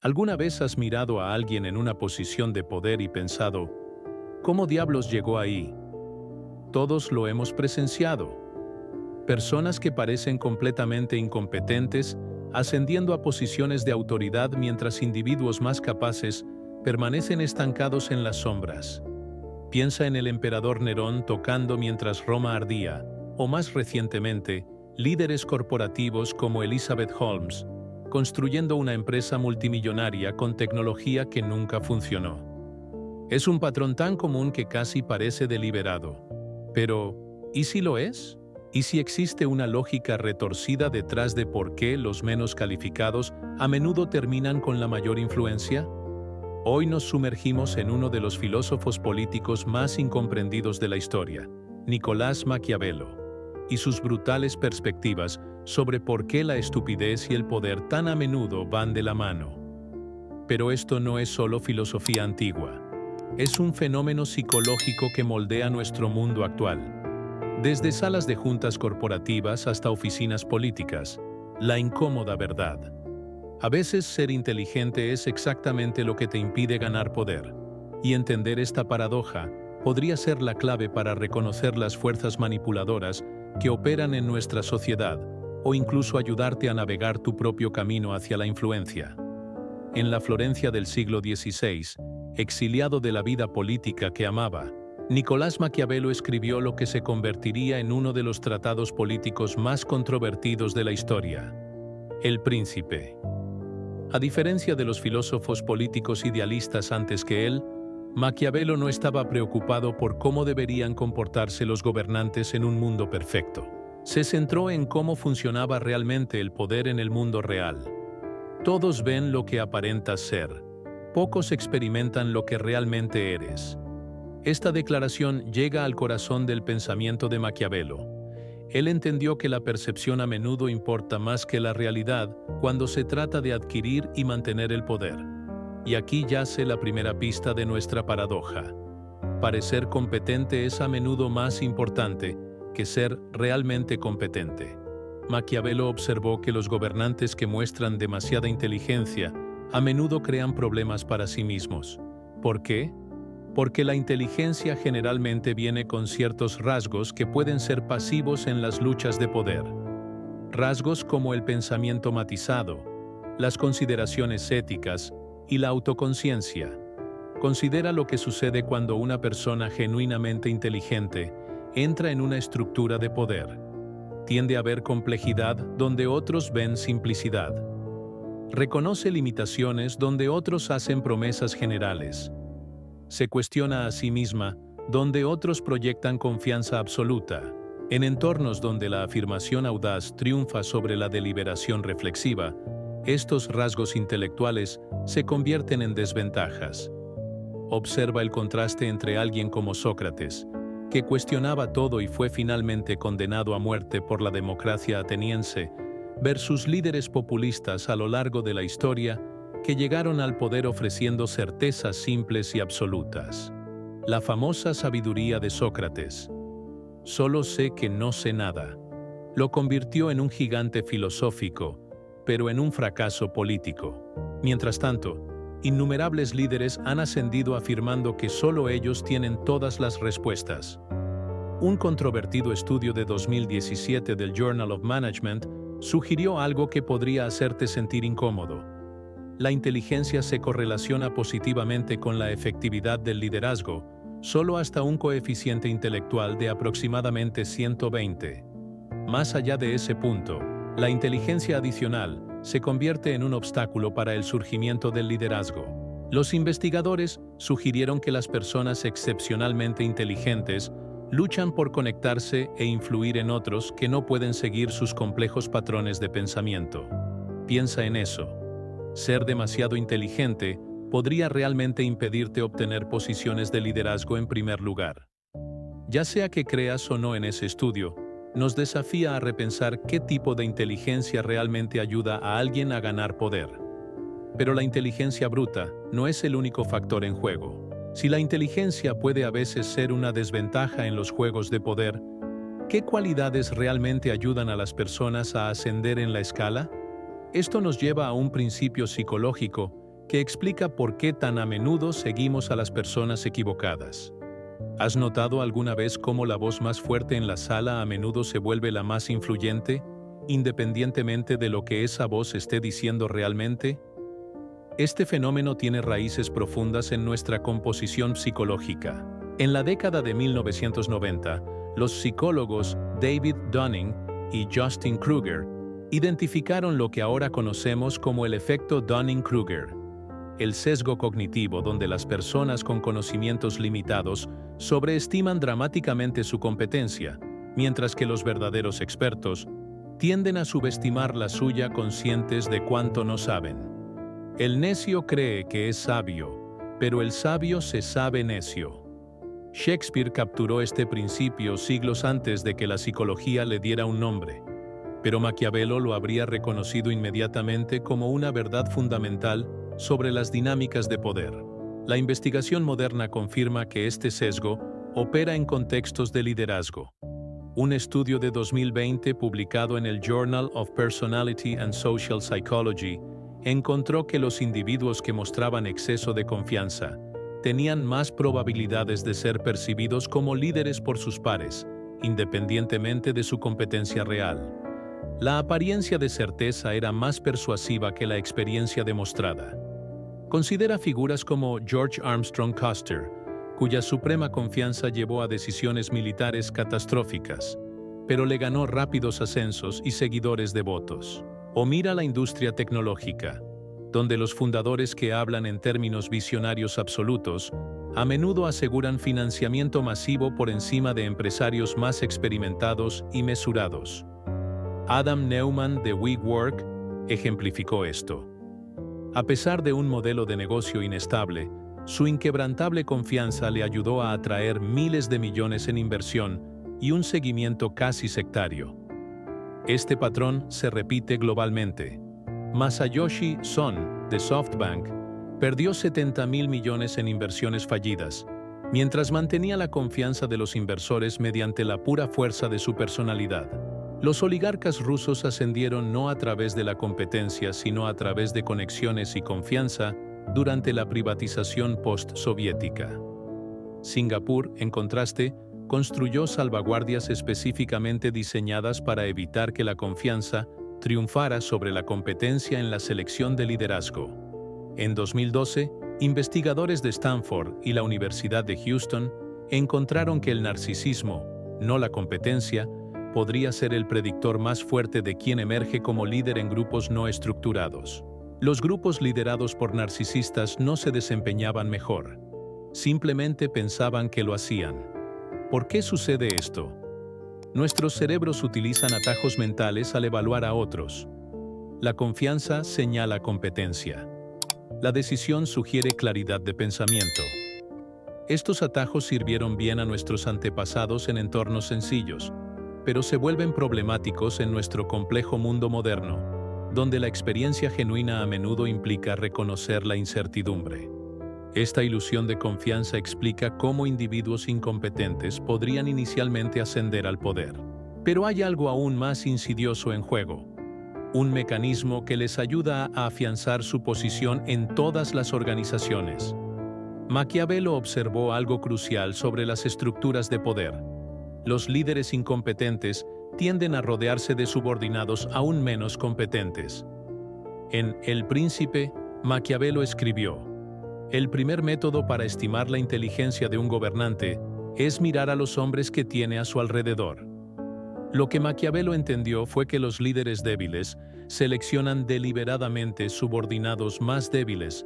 ¿Alguna vez has mirado a alguien en una posición de poder y pensado, ¿cómo diablos llegó ahí? Todos lo hemos presenciado. Personas que parecen completamente incompetentes, ascendiendo a posiciones de autoridad mientras individuos más capaces permanecen estancados en las sombras. Piensa en el emperador Nerón tocando mientras Roma ardía, o más recientemente, líderes corporativos como Elizabeth Holmes, construyendo una empresa multimillonaria con tecnología que nunca funcionó. Es un patrón tan común que casi parece deliberado. Pero, ¿y si lo es? ¿Y si existe una lógica retorcida detrás de por qué los menos calificados a menudo terminan con la mayor influencia? Hoy nos sumergimos en uno de los filósofos políticos más incomprendidos de la historia, Nicolás Maquiavelo, y sus brutales perspectivas sobre por qué la estupidez y el poder tan a menudo van de la mano. Pero esto no es solo filosofía antigua. Es un fenómeno psicológico que moldea nuestro mundo actual. Desde salas de juntas corporativas hasta oficinas políticas, la incómoda verdad. A veces ser inteligente es exactamente lo que te impide ganar poder, y entender esta paradoja podría ser la clave para reconocer las fuerzas manipuladoras que operan en nuestra sociedad, o incluso ayudarte a navegar tu propio camino hacia la influencia. En la Florencia del siglo XVI, exiliado de la vida política que amaba, Nicolás Maquiavelo escribió lo que se convertiría en uno de los tratados políticos más controvertidos de la historia: El Príncipe. A diferencia de los filósofos políticos idealistas antes que él, Maquiavelo no estaba preocupado por cómo deberían comportarse los gobernantes en un mundo perfecto. Se centró en cómo funcionaba realmente el poder en el mundo real. Todos ven lo que aparentas ser. Pocos experimentan lo que realmente eres. Esta declaración llega al corazón del pensamiento de Maquiavelo. Él entendió que la percepción a menudo importa más que la realidad cuando se trata de adquirir y mantener el poder. Y aquí yace la primera pista de nuestra paradoja. Parecer competente es a menudo más importante que ser realmente competente. Maquiavelo observó que los gobernantes que muestran demasiada inteligencia a menudo crean problemas para sí mismos. ¿Por qué? Porque la inteligencia generalmente viene con ciertos rasgos que pueden ser pasivos en las luchas de poder. Rasgos como el pensamiento matizado, las consideraciones éticas y la autoconciencia. Considera lo que sucede cuando una persona genuinamente inteligente entra en una estructura de poder. Tiende a ver complejidad donde otros ven simplicidad. Reconoce limitaciones donde otros hacen promesas generales. Se cuestiona a sí misma donde otros proyectan confianza absoluta. En entornos donde la afirmación audaz triunfa sobre la deliberación reflexiva, estos rasgos intelectuales se convierten en desventajas. Observa el contraste entre alguien como Sócrates, que cuestionaba todo y fue finalmente condenado a muerte por la democracia ateniense, versus líderes populistas a lo largo de la historia que llegaron al poder ofreciendo certezas simples y absolutas. La famosa sabiduría de Sócrates, solo sé que no sé nada, lo convirtió en un gigante filosófico, pero en un fracaso político. Mientras tanto, innumerables líderes han ascendido afirmando que solo ellos tienen todas las respuestas. Un controvertido estudio de 2017 del Journal of Management sugirió algo que podría hacerte sentir incómodo. La inteligencia se correlaciona positivamente con la efectividad del liderazgo, solo hasta un coeficiente intelectual de aproximadamente 120. Más allá de ese punto, la inteligencia adicional se convierte en un obstáculo para el surgimiento del liderazgo. Los investigadores sugirieron que las personas excepcionalmente inteligentes luchan por conectarse e influir en otros que no pueden seguir sus complejos patrones de pensamiento. Piensa en eso. Ser demasiado inteligente podría realmente impedirte obtener posiciones de liderazgo en primer lugar. Ya sea que creas o no en ese estudio, nos desafía a repensar qué tipo de inteligencia realmente ayuda a alguien a ganar poder. Pero la inteligencia bruta no es el único factor en juego. Si la inteligencia puede a veces ser una desventaja en los juegos de poder, ¿qué cualidades realmente ayudan a las personas a ascender en la escala? Esto nos lleva a un principio psicológico que explica por qué tan a menudo seguimos a las personas equivocadas. ¿Has notado alguna vez cómo la voz más fuerte en la sala a menudo se vuelve la más influyente, independientemente de lo que esa voz esté diciendo realmente? Este fenómeno tiene raíces profundas en nuestra composición psicológica. En la década de 1990, los psicólogos David Dunning y Justin Kruger identificaron lo que ahora conocemos como el efecto Dunning-Kruger, el sesgo cognitivo donde las personas con conocimientos limitados sobreestiman dramáticamente su competencia, mientras que los verdaderos expertos tienden a subestimar la suya conscientes de cuánto no saben. El necio cree que es sabio, pero el sabio se sabe necio. Shakespeare capturó este principio siglos antes de que la psicología le diera un nombre, pero Maquiavelo lo habría reconocido inmediatamente como una verdad fundamental sobre las dinámicas de poder. La investigación moderna confirma que este sesgo opera en contextos de liderazgo. Un estudio de 2020 publicado en el Journal of Personality and Social Psychology encontró que los individuos que mostraban exceso de confianza tenían más probabilidades de ser percibidos como líderes por sus pares, independientemente de su competencia real. La apariencia de certeza era más persuasiva que la experiencia demostrada. Considera figuras como George Armstrong Custer, cuya suprema confianza llevó a decisiones militares catastróficas, pero le ganó rápidos ascensos y seguidores devotos. O mira la industria tecnológica, donde los fundadores que hablan en términos visionarios absolutos a menudo aseguran financiamiento masivo por encima de empresarios más experimentados y mesurados. Adam Neumann de WeWork ejemplificó esto. A pesar de un modelo de negocio inestable, su inquebrantable confianza le ayudó a atraer miles de millones en inversión y un seguimiento casi sectario. Este patrón se repite globalmente. Masayoshi Son, de SoftBank, perdió 70.000 millones en inversiones fallidas, mientras mantenía la confianza de los inversores mediante la pura fuerza de su personalidad. Los oligarcas rusos ascendieron no a través de la competencia, sino a través de conexiones y confianza durante la privatización post-soviética. Singapur, en contraste, construyó salvaguardias específicamente diseñadas para evitar que la confianza triunfara sobre la competencia en la selección de liderazgo. En 2012, investigadores de Stanford y la Universidad de Houston encontraron que el narcisismo, no la competencia, podría ser el predictor más fuerte de quien emerge como líder en grupos no estructurados. Los grupos liderados por narcisistas no se desempeñaban mejor. Simplemente pensaban que lo hacían. ¿Por qué sucede esto? Nuestros cerebros utilizan atajos mentales al evaluar a otros. La confianza señala competencia. La decisión sugiere claridad de pensamiento. Estos atajos sirvieron bien a nuestros antepasados en entornos sencillos, pero se vuelven problemáticos en nuestro complejo mundo moderno, donde la experiencia genuina a menudo implica reconocer la incertidumbre. Esta ilusión de confianza explica cómo individuos incompetentes podrían inicialmente ascender al poder. Pero hay algo aún más insidioso en juego, un mecanismo que les ayuda a afianzar su posición en todas las organizaciones. Maquiavelo observó algo crucial sobre las estructuras de poder. Los líderes incompetentes tienden a rodearse de subordinados aún menos competentes. En El Príncipe, Maquiavelo escribió: el primer método para estimar la inteligencia de un gobernante es mirar a los hombres que tiene a su alrededor. Lo que Maquiavelo entendió fue que los líderes débiles seleccionan deliberadamente subordinados más débiles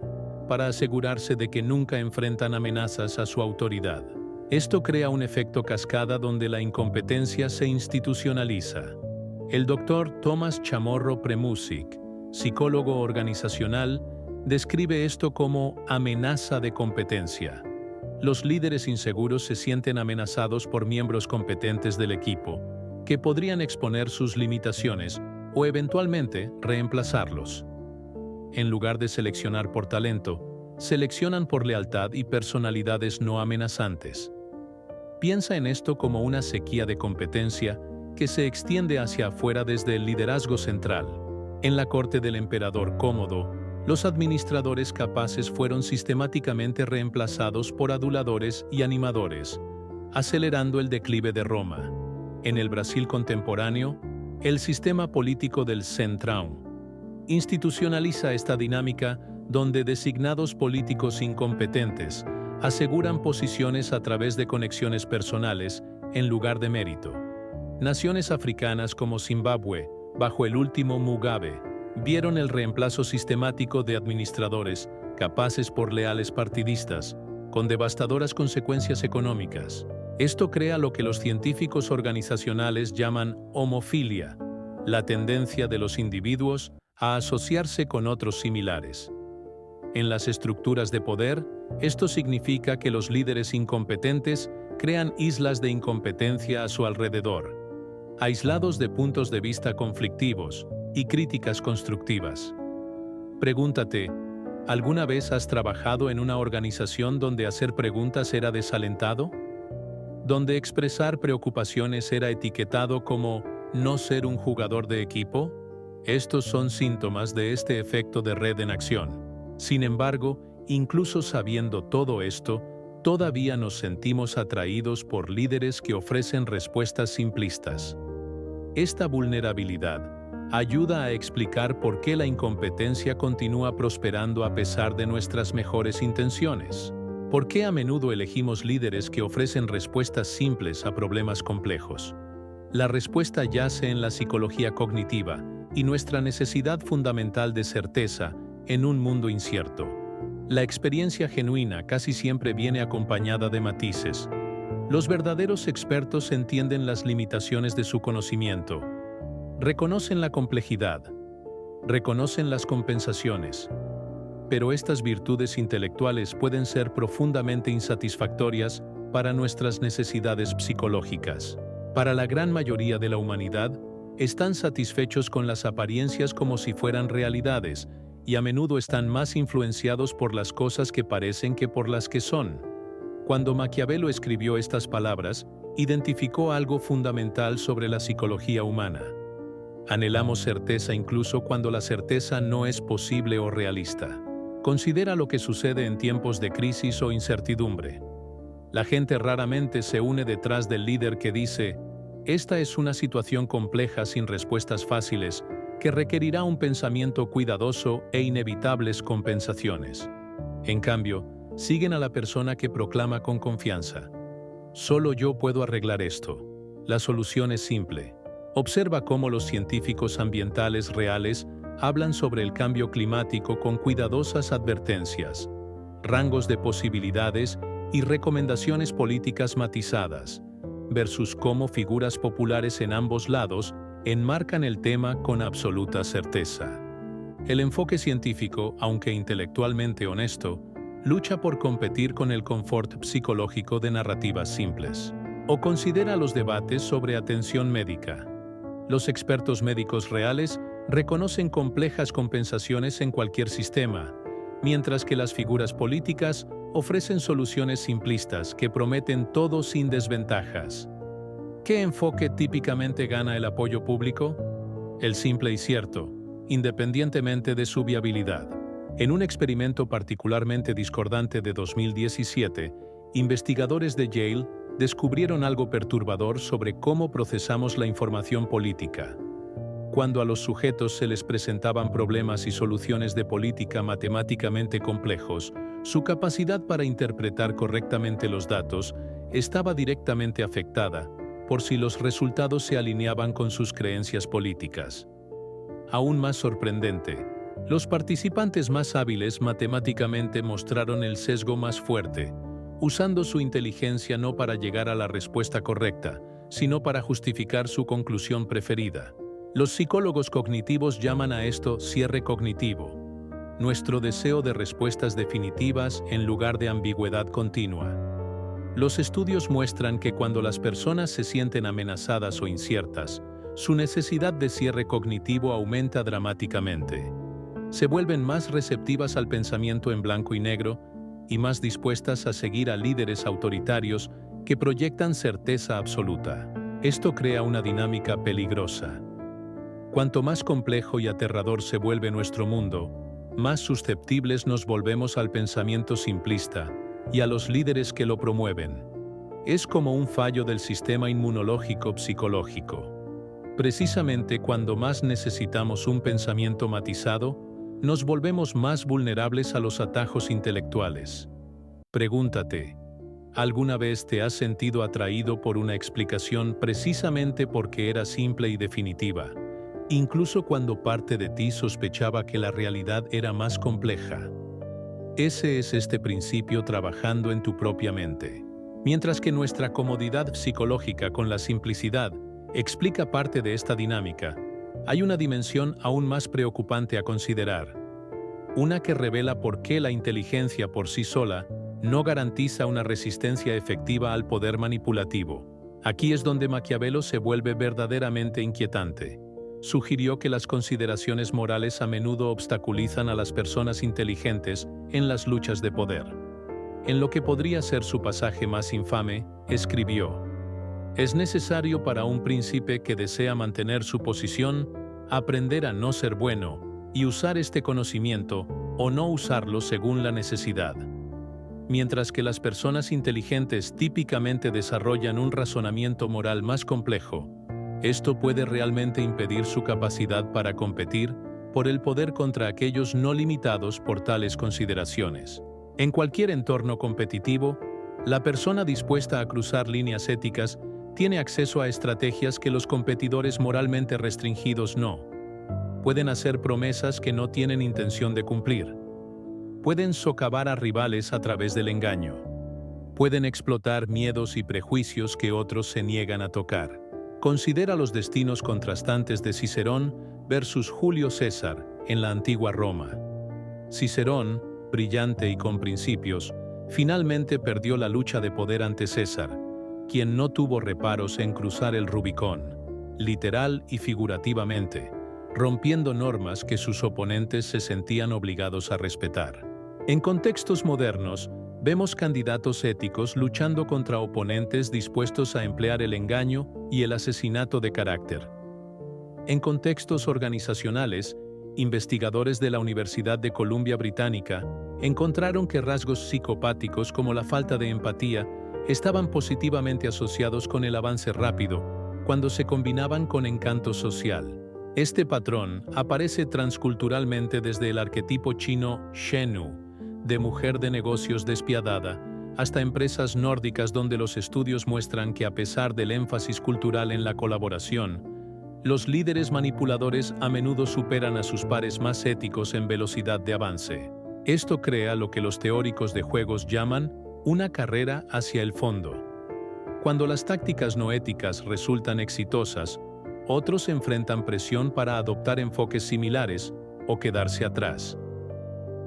para asegurarse de que nunca enfrentan amenazas a su autoridad. Esto crea un efecto cascada donde la incompetencia se institucionaliza. El doctor Thomas Chamorro Premuzic, psicólogo organizacional, describe esto como amenaza de competencia. Los líderes inseguros se sienten amenazados por miembros competentes del equipo, que podrían exponer sus limitaciones o eventualmente reemplazarlos. En lugar de seleccionar por talento, seleccionan por lealtad y personalidades no amenazantes. Piensa en esto como una sequía de competencia que se extiende hacia afuera desde el liderazgo central. En la corte del emperador Cómodo, los administradores capaces fueron sistemáticamente reemplazados por aduladores y animadores, acelerando el declive de Roma. En el Brasil contemporáneo, el sistema político del Centrão institucionaliza esta dinámica donde designados políticos incompetentes aseguran posiciones a través de conexiones personales en lugar de mérito. Naciones africanas como Zimbabue, bajo el último Mugabe, vieron el reemplazo sistemático de administradores capaces por leales partidistas, con devastadoras consecuencias económicas. Esto crea lo que los científicos organizacionales llaman homofilia, la tendencia de los individuos a asociarse con otros similares. En las estructuras de poder, esto significa que los líderes incompetentes crean islas de incompetencia a su alrededor, aislados de puntos de vista conflictivos y críticas constructivas. Pregúntate, ¿alguna vez has trabajado en una organización donde hacer preguntas era desalentado? ¿Donde expresar preocupaciones era etiquetado como no ser un jugador de equipo? Estos son síntomas de este efecto de red en acción. Sin embargo, incluso sabiendo todo esto, todavía nos sentimos atraídos por líderes que ofrecen respuestas simplistas. Esta vulnerabilidad ayuda a explicar por qué la incompetencia continúa prosperando a pesar de nuestras mejores intenciones. ¿Por qué a menudo elegimos líderes que ofrecen respuestas simples a problemas complejos? La respuesta yace en la psicología cognitiva y nuestra necesidad fundamental de certeza en un mundo incierto. La experiencia genuina casi siempre viene acompañada de matices. Los verdaderos expertos entienden las limitaciones de su conocimiento, reconocen la complejidad, reconocen las compensaciones, pero estas virtudes intelectuales pueden ser profundamente insatisfactorias para nuestras necesidades psicológicas. Para la gran mayoría de la humanidad, están satisfechos con las apariencias como si fueran realidades, y a menudo están más influenciados por las cosas que parecen que por las que son. Cuando Maquiavelo escribió estas palabras, identificó algo fundamental sobre la psicología humana. Anhelamos certeza incluso cuando la certeza no es posible o realista. Considera lo que sucede en tiempos de crisis o incertidumbre. La gente raramente se une detrás del líder que dice, esta es una situación compleja sin respuestas fáciles, que requerirá un pensamiento cuidadoso e inevitables compensaciones. En cambio, siguen a la persona que proclama con confianza, solo yo puedo arreglar esto. La solución es simple. Observa cómo los científicos ambientales reales hablan sobre el cambio climático con cuidadosas advertencias, rangos de posibilidades y recomendaciones políticas matizadas, versus cómo figuras populares en ambos lados enmarcan el tema con absoluta certeza. El enfoque científico, aunque intelectualmente honesto, lucha por competir con el confort psicológico de narrativas simples. O considera los debates sobre atención médica. Los expertos médicos reales reconocen complejas compensaciones en cualquier sistema, mientras que las figuras políticas ofrecen soluciones simplistas que prometen todo sin desventajas. ¿Qué enfoque típicamente gana el apoyo público? El simple y cierto, independientemente de su viabilidad. En un experimento particularmente discordante de 2017, investigadores de Yale descubrieron algo perturbador sobre cómo procesamos la información política. Cuando a los sujetos se les presentaban problemas y soluciones de política matemáticamente complejos, su capacidad para interpretar correctamente los datos estaba directamente afectada por si los resultados se alineaban con sus creencias políticas. Aún más sorprendente, los participantes más hábiles matemáticamente mostraron el sesgo más fuerte, usando su inteligencia no para llegar a la respuesta correcta, sino para justificar su conclusión preferida. Los psicólogos cognitivos llaman a esto cierre cognitivo, nuestro deseo de respuestas definitivas en lugar de ambigüedad continua. Los estudios muestran que cuando las personas se sienten amenazadas o inciertas, su necesidad de cierre cognitivo aumenta dramáticamente. Se vuelven más receptivas al pensamiento en blanco y negro y más dispuestas a seguir a líderes autoritarios que proyectan certeza absoluta. Esto crea una dinámica peligrosa. Cuanto más complejo y aterrador se vuelve nuestro mundo, más susceptibles nos volvemos al pensamiento simplista y a los líderes que lo promueven. Es como un fallo del sistema inmunológico psicológico. Precisamente cuando más necesitamos un pensamiento matizado, nos volvemos más vulnerables a los atajos intelectuales. Pregúntate, ¿alguna vez te has sentido atraído por una explicación precisamente porque era simple y definitiva, incluso cuando parte de ti sospechaba que la realidad era más compleja? Ese es este principio trabajando en tu propia mente. Mientras que nuestra comodidad psicológica con la simplicidad explica parte de esta dinámica, hay una dimensión aún más preocupante a considerar. Una que revela por qué la inteligencia por sí sola no garantiza una resistencia efectiva al poder manipulativo. Aquí es donde Maquiavelo se vuelve verdaderamente inquietante. Sugirió que las consideraciones morales a menudo obstaculizan a las personas inteligentes en las luchas de poder. En lo que podría ser su pasaje más infame, escribió: «Es necesario para un príncipe que desea mantener su posición, aprender a no ser bueno y usar este conocimiento o no usarlo según la necesidad». Mientras que las personas inteligentes típicamente desarrollan un razonamiento moral más complejo, esto puede realmente impedir su capacidad para competir por el poder contra aquellos no limitados por tales consideraciones. En cualquier entorno competitivo, la persona dispuesta a cruzar líneas éticas tiene acceso a estrategias que los competidores moralmente restringidos no. Pueden hacer promesas que no tienen intención de cumplir. Pueden socavar a rivales a través del engaño. Pueden explotar miedos y prejuicios que otros se niegan a tocar. Considera los destinos contrastantes de Cicerón versus Julio César en la antigua Roma. Cicerón, brillante y con principios, finalmente perdió la lucha de poder ante César, quien no tuvo reparos en cruzar el Rubicón, literal y figurativamente, rompiendo normas que sus oponentes se sentían obligados a respetar. En contextos modernos, vemos candidatos éticos luchando contra oponentes dispuestos a emplear el engaño y el asesinato de carácter. En contextos organizacionales, investigadores de la Universidad de Columbia Británica encontraron que rasgos psicopáticos como la falta de empatía estaban positivamente asociados con el avance rápido cuando se combinaban con encanto social. Este patrón aparece transculturalmente desde el arquetipo chino Shenu, de mujer de negocios despiadada, hasta empresas nórdicas donde los estudios muestran que a pesar del énfasis cultural en la colaboración, los líderes manipuladores a menudo superan a sus pares más éticos en velocidad de avance. Esto crea lo que los teóricos de juegos llaman una carrera hacia el fondo. Cuando las tácticas no éticas resultan exitosas, otros enfrentan presión para adoptar enfoques similares o quedarse atrás.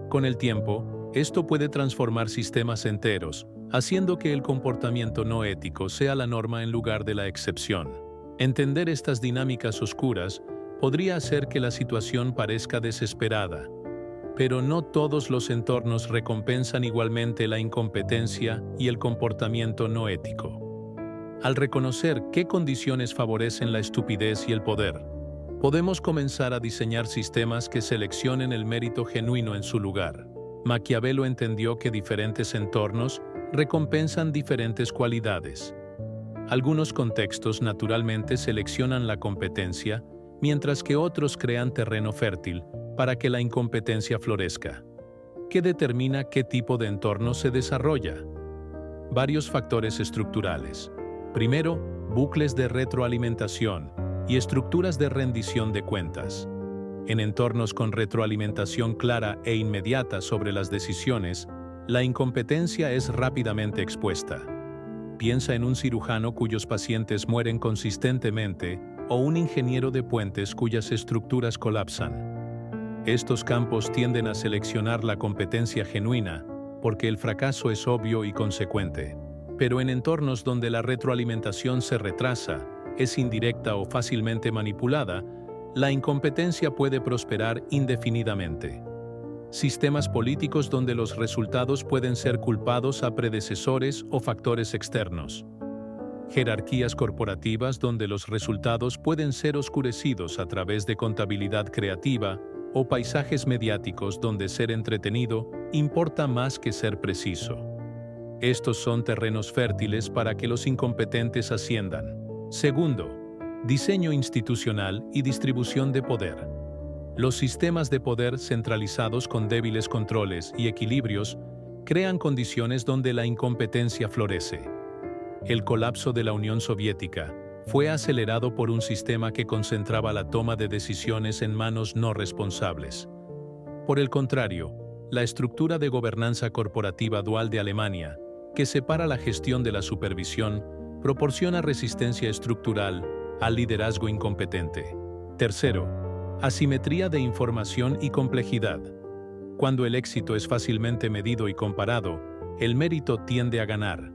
Con el tiempo, esto puede transformar sistemas enteros, haciendo que el comportamiento no ético sea la norma en lugar de la excepción. Entender estas dinámicas oscuras podría hacer que la situación parezca desesperada, pero no todos los entornos recompensan igualmente la incompetencia y el comportamiento no ético. Al reconocer qué condiciones favorecen la estupidez y el poder, podemos comenzar a diseñar sistemas que seleccionen el mérito genuino en su lugar. Maquiavelo entendió que diferentes entornos recompensan diferentes cualidades. Algunos contextos naturalmente seleccionan la competencia, mientras que otros crean terreno fértil para que la incompetencia florezca. ¿Qué determina qué tipo de entorno se desarrolla? Varios factores estructurales. Primero, bucles de retroalimentación y estructuras de rendición de cuentas. En entornos con retroalimentación clara e inmediata sobre las decisiones, la incompetencia es rápidamente expuesta. Piensa en un cirujano cuyos pacientes mueren consistentemente o un ingeniero de puentes cuyas estructuras colapsan. Estos campos tienden a seleccionar la competencia genuina porque el fracaso es obvio y consecuente. Pero en entornos donde la retroalimentación se retrasa, es indirecta o fácilmente manipulada, la incompetencia puede prosperar indefinidamente. Sistemas políticos donde los resultados pueden ser culpados a predecesores o factores externos. Jerarquías corporativas donde los resultados pueden ser oscurecidos a través de contabilidad creativa o paisajes mediáticos donde ser entretenido importa más que ser preciso. Estos son terrenos fértiles para que los incompetentes asciendan. Segundo, diseño institucional y distribución de poder. Los sistemas de poder centralizados con débiles controles y equilibrios crean condiciones donde la incompetencia florece. El colapso de la Unión Soviética fue acelerado por un sistema que concentraba la toma de decisiones en manos no responsables. Por el contrario, la estructura de gobernanza corporativa dual de Alemania, que separa la gestión de la supervisión, proporciona resistencia estructural al liderazgo incompetente. Tercero, asimetría de información y complejidad. Cuando el éxito es fácilmente medido y comparado, el mérito tiende a ganar.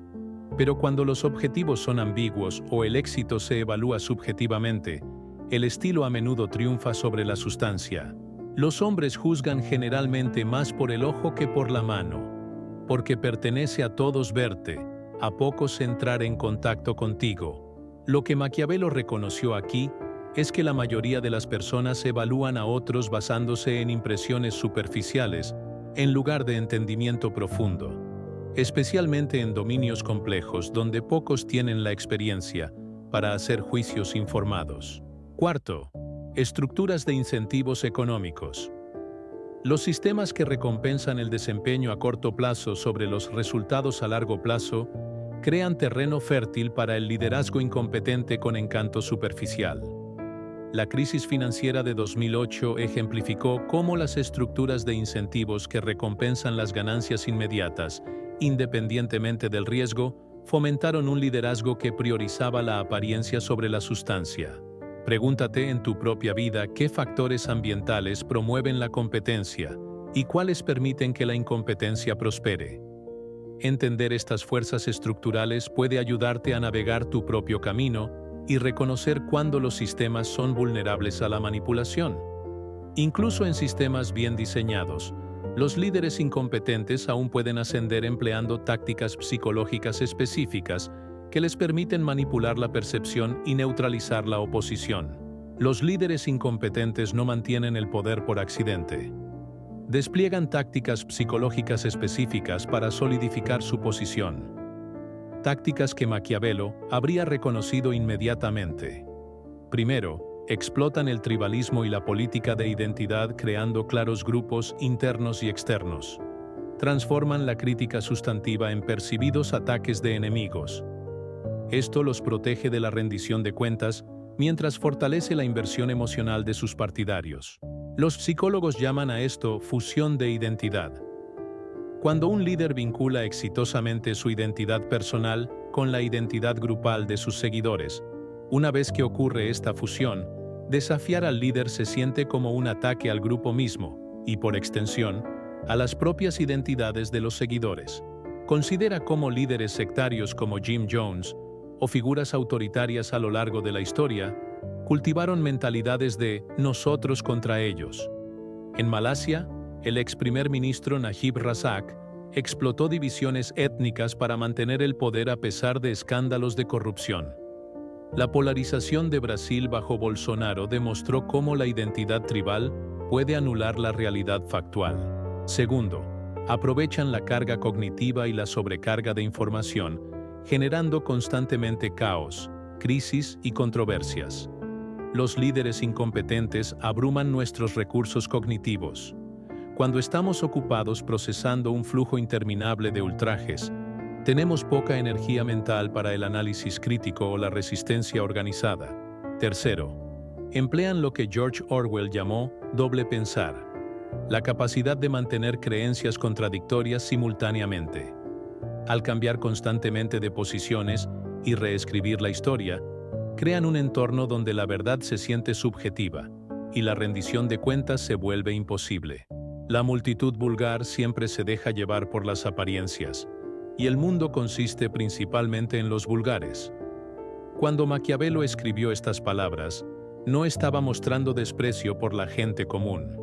Pero cuando los objetivos son ambiguos o el éxito se evalúa subjetivamente, el estilo a menudo triunfa sobre la sustancia. Los hombres juzgan generalmente más por el ojo que por la mano, porque pertenece a todos verte, a pocos entrar en contacto contigo. Lo que Maquiavelo reconoció aquí es que la mayoría de las personas evalúan a otros basándose en impresiones superficiales, en lugar de entendimiento profundo, especialmente en dominios complejos donde pocos tienen la experiencia para hacer juicios informados. Cuarto, estructuras de incentivos económicos. Los sistemas que recompensan el desempeño a corto plazo sobre los resultados a largo plazo crean terreno fértil para el liderazgo incompetente con encanto superficial. La crisis financiera de 2008 ejemplificó cómo las estructuras de incentivos que recompensan las ganancias inmediatas, independientemente del riesgo, fomentaron un liderazgo que priorizaba la apariencia sobre la sustancia. Pregúntate en tu propia vida qué factores ambientales promueven la competencia y cuáles permiten que la incompetencia prospere. Entender estas fuerzas estructurales puede ayudarte a navegar tu propio camino y reconocer cuándo los sistemas son vulnerables a la manipulación. Incluso en sistemas bien diseñados, los líderes incompetentes aún pueden ascender empleando tácticas psicológicas específicas que les permiten manipular la percepción y neutralizar la oposición. Los líderes incompetentes no mantienen el poder por accidente. Despliegan tácticas psicológicas específicas para solidificar su posición. Tácticas que Maquiavelo habría reconocido inmediatamente. Primero, explotan el tribalismo y la política de identidad creando claros grupos internos y externos. Transforman la crítica sustantiva en percibidos ataques de enemigos. Esto los protege de la rendición de cuentas, mientras fortalece la inversión emocional de sus partidarios. Los psicólogos llaman a esto fusión de identidad. Cuando un líder vincula exitosamente su identidad personal con la identidad grupal de sus seguidores, una vez que ocurre esta fusión, desafiar al líder se siente como un ataque al grupo mismo y, por extensión, a las propias identidades de los seguidores. Considera cómo líderes sectarios como Jim Jones o figuras autoritarias a lo largo de la historia cultivaron mentalidades de nosotros contra ellos. En Malasia, el ex primer ministro Najib Razak explotó divisiones étnicas para mantener el poder a pesar de escándalos de corrupción. La polarización de Brasil bajo Bolsonaro demostró cómo la identidad tribal puede anular la realidad factual. Segundo, aprovechan la carga cognitiva y la sobrecarga de información, generando constantemente caos, crisis y controversias. Los líderes incompetentes abruman nuestros recursos cognitivos. Cuando estamos ocupados procesando un flujo interminable de ultrajes, tenemos poca energía mental para el análisis crítico o la resistencia organizada. Tercero, emplean lo que George Orwell llamó doble pensar, la capacidad de mantener creencias contradictorias simultáneamente. Al cambiar constantemente de posiciones y reescribir la historia, crean un entorno donde la verdad se siente subjetiva y la rendición de cuentas se vuelve imposible. La multitud vulgar siempre se deja llevar por las apariencias, y el mundo consiste principalmente en los vulgares. Cuando Maquiavelo escribió estas palabras, no estaba mostrando desprecio por la gente común.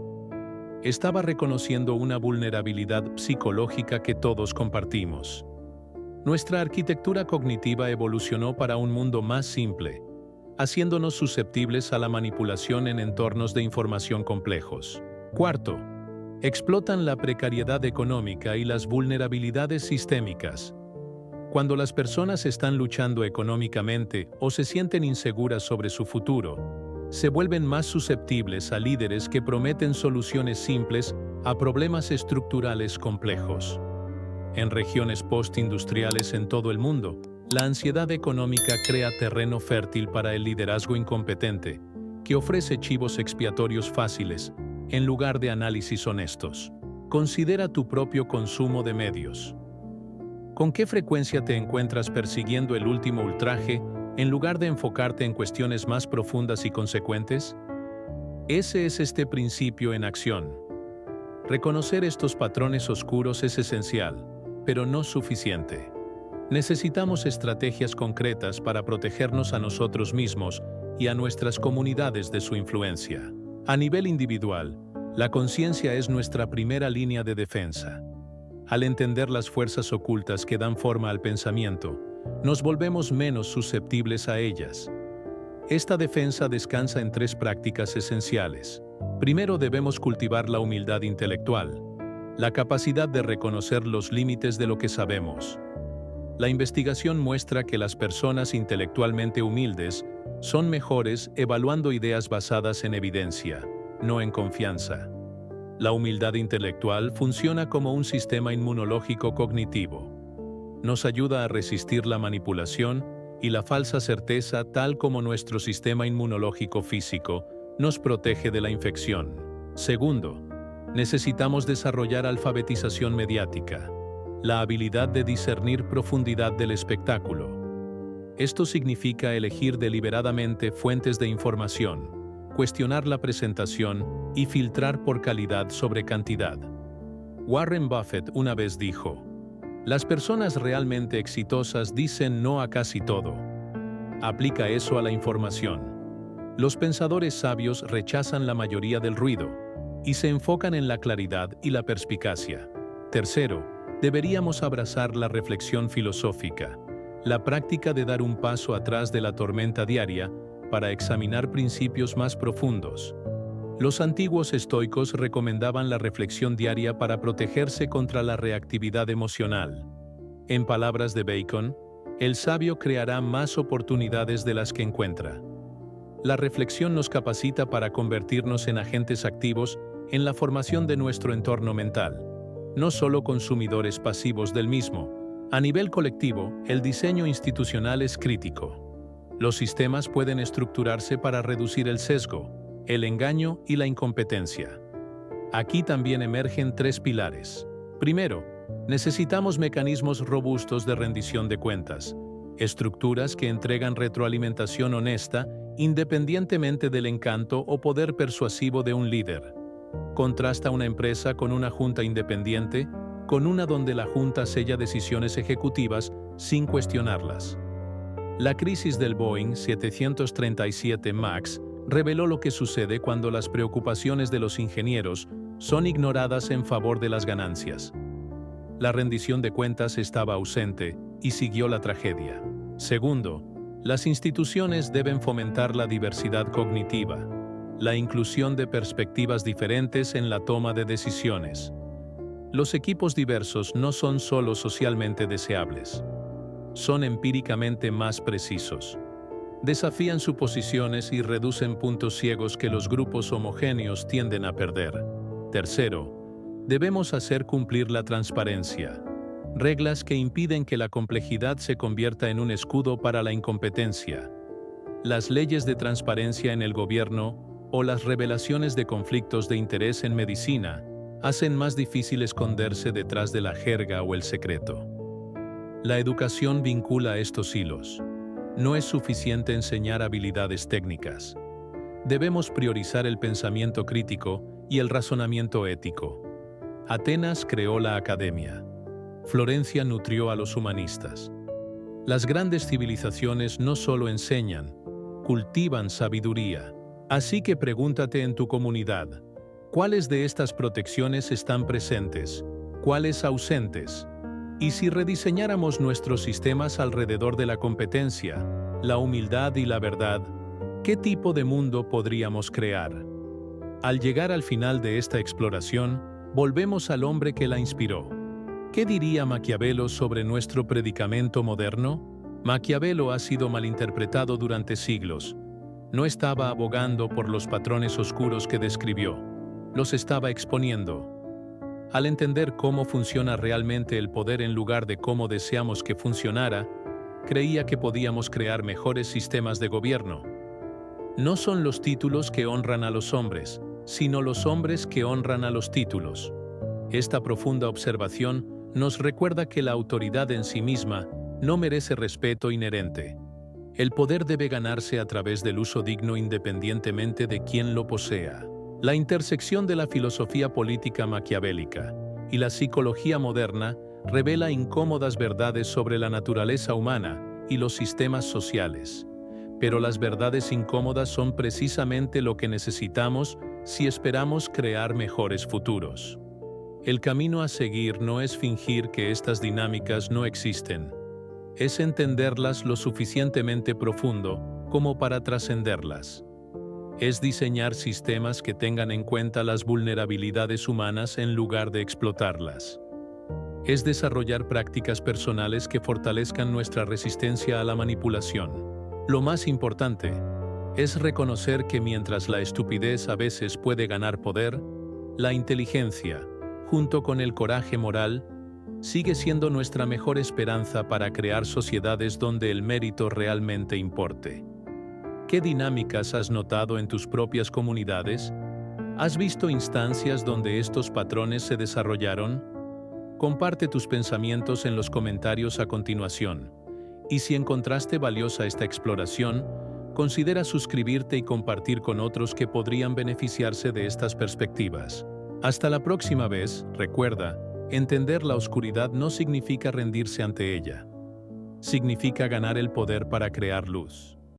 Estaba reconociendo una vulnerabilidad psicológica que todos compartimos. Nuestra arquitectura cognitiva evolucionó para un mundo más simple, haciéndonos susceptibles a la manipulación en entornos de información complejos. Cuarto, explotan la precariedad económica y las vulnerabilidades sistémicas. Cuando las personas están luchando económicamente o se sienten inseguras sobre su futuro, se vuelven más susceptibles a líderes que prometen soluciones simples a problemas estructurales complejos. En regiones postindustriales en todo el mundo, la ansiedad económica crea terreno fértil para el liderazgo incompetente, que ofrece chivos expiatorios fáciles, en lugar de análisis honestos. Considera tu propio consumo de medios. ¿Con qué frecuencia te encuentras persiguiendo el último ultraje en lugar de enfocarte en cuestiones más profundas y consecuentes? Ese es este principio en acción. Reconocer estos patrones oscuros es esencial, pero no suficiente. Necesitamos estrategias concretas para protegernos a nosotros mismos y a nuestras comunidades de su influencia. A nivel individual, la conciencia es nuestra primera línea de defensa. Al entender las fuerzas ocultas que dan forma al pensamiento, nos volvemos menos susceptibles a ellas. Esta defensa descansa en tres prácticas esenciales. Primero, debemos cultivar la humildad intelectual, la capacidad de reconocer los límites de lo que sabemos. La investigación muestra que las personas intelectualmente humildes son mejores evaluando ideas basadas en evidencia, no en confianza. La humildad intelectual funciona como un sistema inmunológico cognitivo. Nos ayuda a resistir la manipulación y la falsa certeza, tal como nuestro sistema inmunológico físico nos protege de la infección. Segundo, necesitamos desarrollar alfabetización mediática, la habilidad de discernir profundidad del espectáculo. Esto significa elegir deliberadamente fuentes de información, cuestionar la presentación y filtrar por calidad sobre cantidad. Warren Buffett una vez dijo: "Las personas realmente exitosas dicen no a casi todo". Aplica eso a la información. Los pensadores sabios rechazan la mayoría del ruido y se enfocan en la claridad y la perspicacia. Tercero, deberíamos abrazar la reflexión filosófica, la práctica de dar un paso atrás de la tormenta diaria para examinar principios más profundos. Los antiguos estoicos recomendaban la reflexión diaria para protegerse contra la reactividad emocional. En palabras de Bacon, el sabio creará más oportunidades de las que encuentra. La reflexión nos capacita para convertirnos en agentes activos en la formación de nuestro entorno mental, no solo consumidores pasivos del mismo. A nivel colectivo, el diseño institucional es crítico. Los sistemas pueden estructurarse para reducir el sesgo, el engaño y la incompetencia. Aquí también emergen tres pilares. Primero, necesitamos mecanismos robustos de rendición de cuentas, estructuras que entregan retroalimentación honesta independientemente del encanto o poder persuasivo de un líder. Contrasta una empresa con una junta independiente, con una donde la junta sella decisiones ejecutivas sin cuestionarlas. La crisis del Boeing 737 MAX reveló lo que sucede cuando las preocupaciones de los ingenieros son ignoradas en favor de las ganancias. La rendición de cuentas estaba ausente y siguió la tragedia. Segundo, las instituciones deben fomentar la diversidad cognitiva, la inclusión de perspectivas diferentes en la toma de decisiones. Los equipos diversos no son solo socialmente deseables, son empíricamente más precisos. Desafían suposiciones y reducen puntos ciegos que los grupos homogéneos tienden a perder. Tercero, debemos hacer cumplir la transparencia, reglas que impiden que la complejidad se convierta en un escudo para la incompetencia. Las leyes de transparencia en el gobierno o las revelaciones de conflictos de interés en medicina hacen más difícil esconderse detrás de la jerga o el secreto. La educación vincula estos hilos. No es suficiente enseñar habilidades técnicas. Debemos priorizar el pensamiento crítico y el razonamiento ético. Atenas creó la academia. Florencia nutrió a los humanistas. Las grandes civilizaciones no solo enseñan, cultivan sabiduría. Así que pregúntate en tu comunidad, ¿cuáles de estas protecciones están presentes? ¿Cuáles ausentes? Y si rediseñáramos nuestros sistemas alrededor de la competencia, la humildad y la verdad, ¿qué tipo de mundo podríamos crear? Al llegar al final de esta exploración, volvemos al hombre que la inspiró. ¿Qué diría Maquiavelo sobre nuestro predicamento moderno? Maquiavelo ha sido malinterpretado durante siglos. No estaba abogando por los patrones oscuros que describió, los estaba exponiendo. Al entender cómo funciona realmente el poder en lugar de cómo deseamos que funcionara, creía que podíamos crear mejores sistemas de gobierno. No son los títulos que honran a los hombres, sino los hombres que honran a los títulos. Esta profunda observación nos recuerda que la autoridad en sí misma no merece respeto inherente. El poder debe ganarse a través del uso digno independientemente de quién lo posea. La intersección de la filosofía política maquiavélica y la psicología moderna revela incómodas verdades sobre la naturaleza humana y los sistemas sociales. Pero las verdades incómodas son precisamente lo que necesitamos si esperamos crear mejores futuros. El camino a seguir no es fingir que estas dinámicas no existen. Es entenderlas lo suficientemente profundo como para trascenderlas. Es diseñar sistemas que tengan en cuenta las vulnerabilidades humanas en lugar de explotarlas. Es desarrollar prácticas personales que fortalezcan nuestra resistencia a la manipulación. Lo más importante es reconocer que mientras la estupidez a veces puede ganar poder, la inteligencia, junto con el coraje moral, sigue siendo nuestra mejor esperanza para crear sociedades donde el mérito realmente importe. ¿Qué dinámicas has notado en tus propias comunidades? ¿Has visto instancias donde estos patrones se desarrollaron? Comparte tus pensamientos en los comentarios a continuación. Y si encontraste valiosa esta exploración, considera suscribirte y compartir con otros que podrían beneficiarse de estas perspectivas. Hasta la próxima vez, recuerda, entender la oscuridad no significa rendirse ante ella. Significa ganar el poder para crear luz.